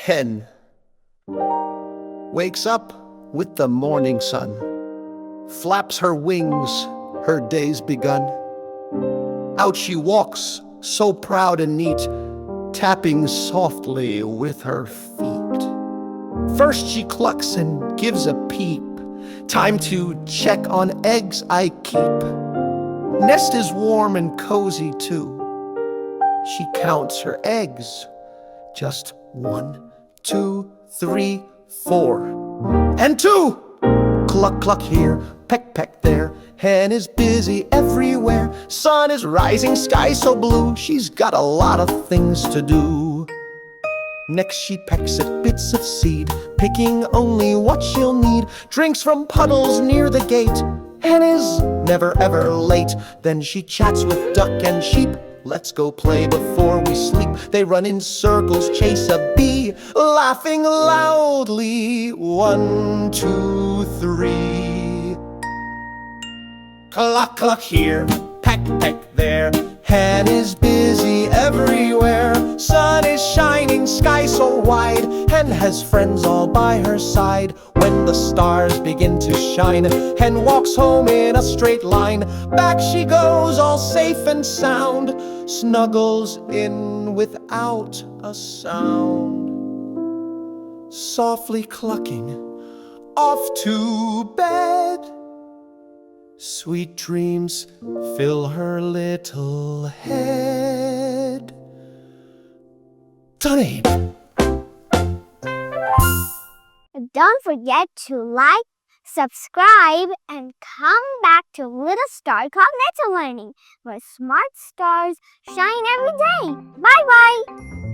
hen wakes up with the morning sun, flaps her wings, her day's begun. Out she walks, so proud and neat, tapping softly with her feet. First she clucks and gives a peep. Time to check on eggs I keep. Nest is warm and cozy too. She counts her eggs. Just 1, 2, 3, 4. And 2! Cluck, cluck here, peck, peck there. Hen is busy everywhere. Sun is rising, sky so blue. She's got a lot of things to do. Next she pecks at bits of seed, picking only what she'll need. Drinks from puddles near the gate. Hen is never ever late. Then she chats with duck and sheep. Let's go play before we sleep. They run in circles, chase a bee, laughing loudly. 1, 2, 3. Cluck, cluck here, peck, peck there. Hen is busy everywhere. Sun is shining, sky so wide. Hen has friends all by her side. When the stars begin to shine, hen walks home in a straight line. Back she goes, all safe and sound, snuggles in without a sound. Softly clucking, off to bed. Sweet dreams fill her little head. Tunny! Don't forget to like, subscribe, and come back to Little Star Cognitive Learning, where smart stars shine every day. Bye-bye!